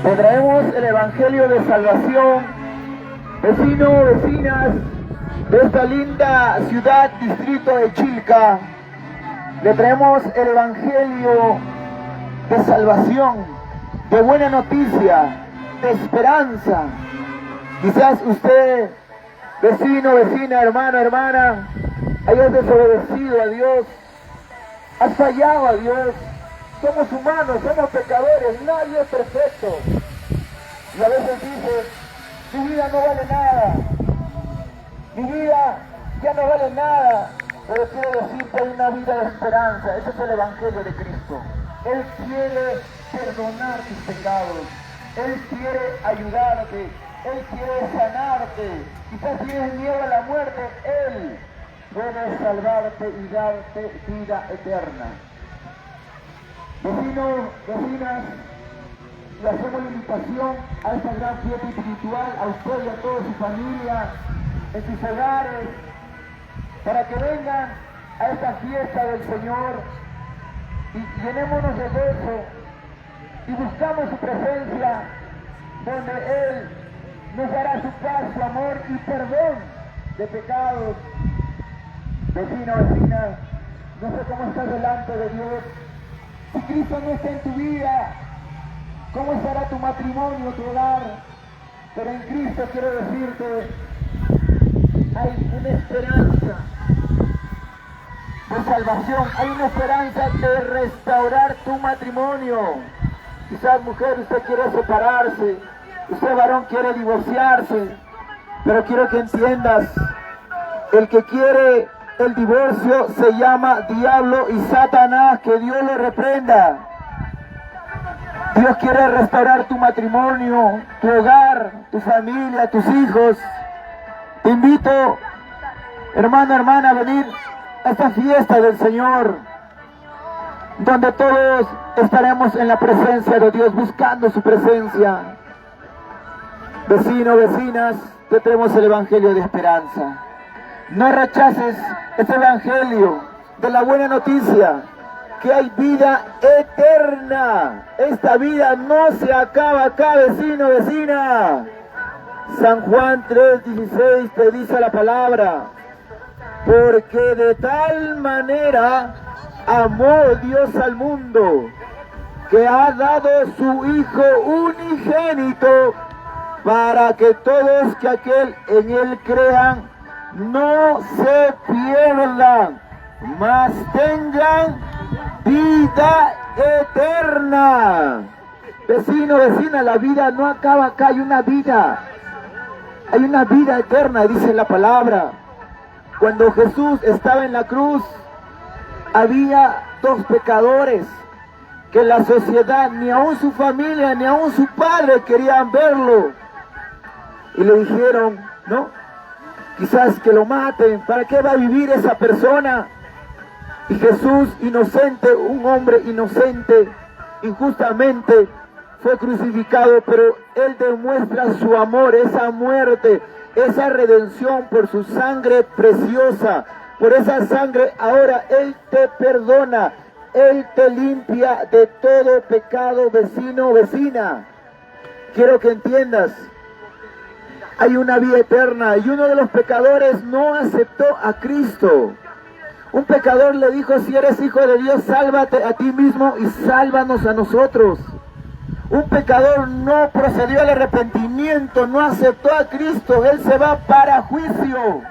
Te traemos el Evangelio de salvación, vecinos, vecinas de esta linda ciudad, distrito de Chilca. Le traemos el Evangelio de salvación, de buena noticia, de esperanza. Quizás usted, vecino, vecina, hermano, hermana, hayas desobedecido a Dios, has fallado a Dios. Somos humanos, somos pecadores, nadie es perfecto. Y a veces dices, mi vida no vale nada, mi vida ya no vale nada. Pero quiero decirte, hay una vida de esperanza. Ese es el Evangelio de Cristo. Él quiere perdonar tus pecados, Él quiere ayudarte, Él quiere sanarte. Quizás tienes miedo a la muerte, Él puede salvarte y darte vida eterna. Vecinos, vecinas, le hacemos la invitación a esta gran fiesta espiritual, a usted y a toda su familia, en sus hogares, para que vengan a esta fiesta del Señor y llenémonos de gozo y buscamos su presencia, donde Él nos dará su paz, su amor y perdón de pecados. Vecino, vecina, no sé cómo estás delante de Dios. Si Cristo no está en tu vida, ¿cómo estará tu matrimonio, tu hogar? Pero en Cristo quiero decirte, hay una esperanza de salvación, hay una esperanza de restaurar tu matrimonio. Quizás mujer, usted quiere separarse, usted varón quiere divorciarse, pero quiero que entiendas, el que quiere el divorcio se llama diablo y Satanás, que Dios lo reprenda. Dios quiere restaurar tu matrimonio, tu hogar, tu familia, tus hijos. Te invito, hermano, hermana, a venir a esta fiesta del Señor, donde todos estaremos en la presencia de Dios, buscando su presencia. Vecinos, vecinas, te traemos el Evangelio de esperanza. No rechaces este Evangelio de la buena noticia, que hay vida eterna. Esta vida no se acaba acá, vecino, vecina. San Juan 3:16 te dice la palabra: porque de tal manera amó Dios al mundo, que ha dado su Hijo unigénito, para que todos que aquel en Él crean no se pierdan, mas tengan vida eterna. Vecino, vecina, la vida no acaba acá, hay una vida eterna, dice la palabra. Cuando Jesús estaba en la cruz, había dos pecadores que la sociedad, ni aún su familia, ni aún su padre querían verlo. Y le dijeron, no, quizás que lo maten, ¿para qué va a vivir esa persona? Y Jesús, inocente, un hombre inocente, injustamente fue crucificado, pero Él demuestra su amor, esa muerte, esa redención por su sangre preciosa. Por esa sangre ahora Él te perdona, Él te limpia de todo pecado, vecino, vecina. Quiero que entiendas, hay una vida eterna, y uno de los pecadores no aceptó a Cristo. Un pecador le dijo: si eres hijo de Dios, sálvate a ti mismo y sálvanos a nosotros. Un pecador no procedió al arrepentimiento, no aceptó a Cristo, él se va para juicio.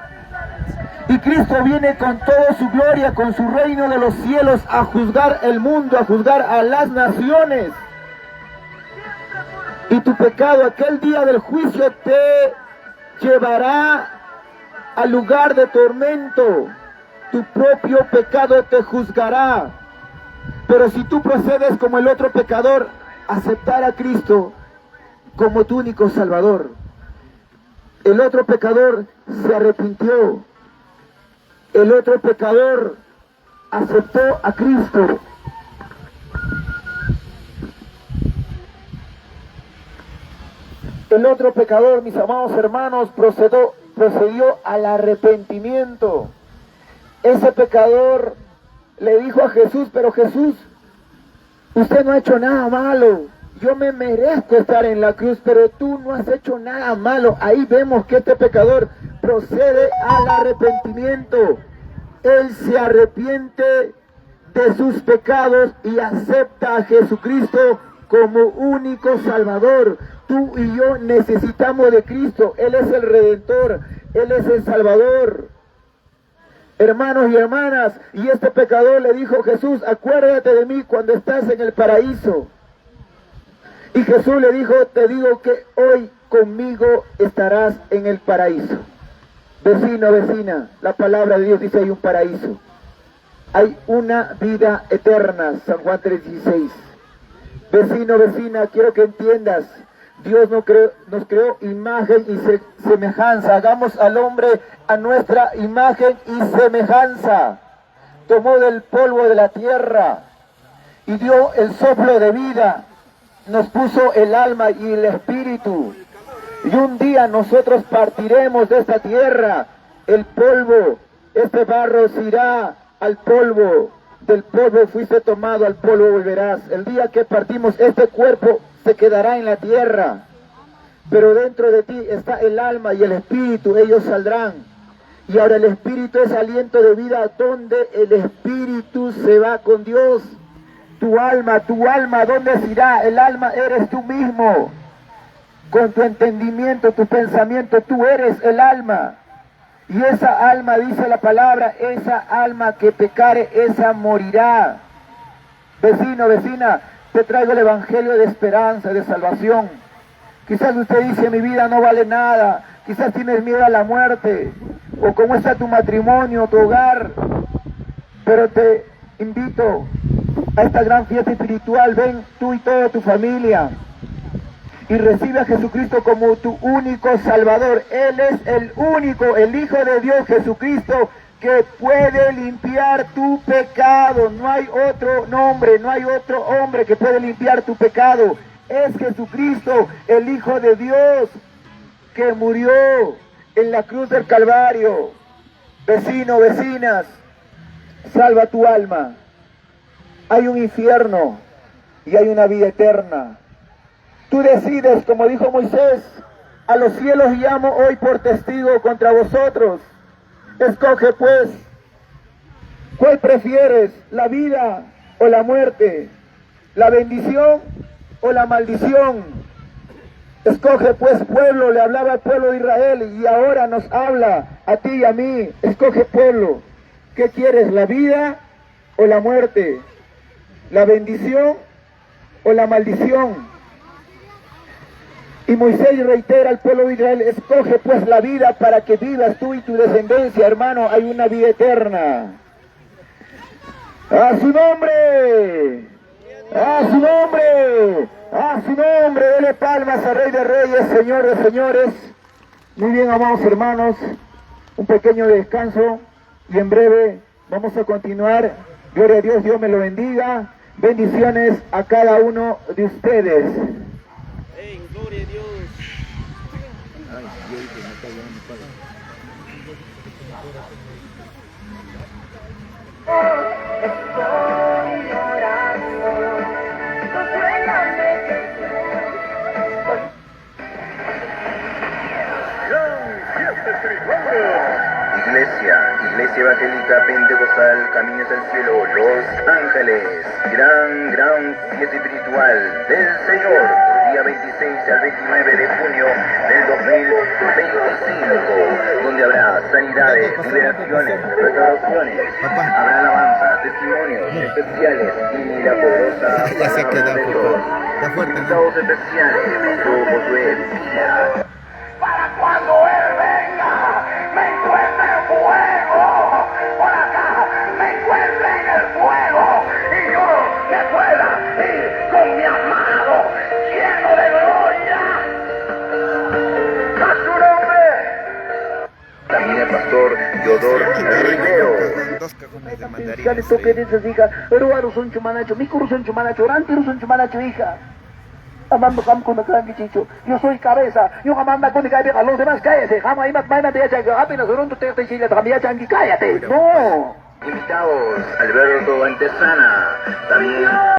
Y Cristo viene con toda su gloria, con su reino de los cielos, a juzgar el mundo, a juzgar a las naciones. Y tu pecado, aquel día del juicio, te llevará al lugar de tormento. Tu propio pecado te juzgará. Pero si tú procedes como el otro pecador, aceptar a Cristo como tu único Salvador. El otro pecador se arrepintió. El otro pecador aceptó a Cristo. El otro pecador, mis amados hermanos, procedió al arrepentimiento. ese pecador le dijo a Jesús: pero Jesús, usted no ha hecho nada malo, yo me merezco estar en la cruz, pero tú no has hecho nada malo. Ahí vemos que este pecador procede al arrepentimiento. Él se arrepiente de sus pecados y acepta a Jesucristo como único Salvador. Tú y yo necesitamos de Cristo. Él es el Redentor, Él es el Salvador. Hermanos y hermanas, y este pecador le dijo: Jesús, acuérdate de mí cuando estás en el paraíso. Y Jesús le dijo: te digo que hoy conmigo estarás en el paraíso. Vecino, vecina, la palabra de Dios dice: hay un paraíso. Hay una vida eterna, San Juan 3:16. Vecino, vecina, quiero que entiendas, Dios nos creó imagen y semejanza. Hagamos al hombre a nuestra imagen y semejanza. Tomó del polvo de la tierra y dio el soplo de vida. Nos puso el alma y el espíritu. Y un día nosotros partiremos de esta tierra. El polvo, este barro se irá al polvo. Del polvo fuiste tomado, al polvo volverás. El día que partimos, este cuerpo se quedará en la tierra. Pero dentro de ti está el alma y el espíritu, ellos saldrán. Y ahora el espíritu es aliento de vida, donde el espíritu se va con Dios. Tu alma, ¿dónde se irá? El alma eres tú mismo. Con tu entendimiento, tu pensamiento, tú eres el alma. Y esa alma, dice la palabra, esa alma que pecare, esa morirá. Vecino, vecina, te traigo el evangelio de esperanza, de salvación. Quizás usted dice: mi vida no vale nada. Quizás tienes miedo a la muerte. O cómo está tu matrimonio, tu hogar. Pero te invito a esta gran fiesta espiritual. Ven tú y toda tu familia y recibe a Jesucristo como tu único Salvador. Él es el único, el Hijo de Dios, Jesucristo, que puede limpiar tu pecado. No hay otro nombre, no hay otro hombre que puede limpiar tu pecado. Es Jesucristo, el Hijo de Dios, que murió en la cruz del Calvario. Vecino, vecinas, salva tu alma. Hay un infierno y hay una vida eterna. Tú decides, como dijo Moisés: a los cielos llamo hoy por testigo contra vosotros. Escoge pues, ¿cuál prefieres? ¿La vida o la muerte? ¿La bendición o la maldición? Escoge pues, pueblo. Le hablaba al pueblo de Israel y ahora nos habla a ti y a mí. Escoge, pueblo. ¿Qué quieres? ¿La vida o la muerte? ¿La bendición o la maldición? Y Moisés reitera al pueblo de Israel: escoge pues la vida para que vivas tú y tu descendencia. Hermano, hay una vida eterna. ¡A su nombre! ¡A su nombre! ¡A su nombre! Dele palmas al Rey de Reyes, Señor de Señores. Muy bien, amados hermanos, un pequeño descanso y en breve vamos a continuar. Gloria a Dios, Dios me lo bendiga. Bendiciones a cada uno de ustedes. Gloria a Dios. Estoy llorando, no suéltame que Iglesia Evangélica Pentecostal, Caminos al Cielo, Los Ángeles, gran fiesta espiritual del Señor, día 26 al 29 de junio del 2025, donde habrá sanidades, liberaciones, restauraciones, habrá alabanza, testimonios especiales y la poderosa palabra de Dios. Invitados especiales, Pastor Josué Villa. para cuando Él venga, me encuentre en fuego, por acá, me encuentre en el fuego, y yo me pueda ir con mi amado, lleno de gloria. ¡A su nombre! También el pastor Yodor Rivero. Dos cajones de mandarina. Kali toke dito hija, ruaru sun chumanacho, mikuru sun chumanacho, rantiru sun chumanacho hija. Amando kam con el chicho. Yo soy cabeza. Yo amanda con el a los demás cállate. Jamás hay más de ella que apenas durante te chile también changi cállate. No. Invitados, Alberto Antesana, también.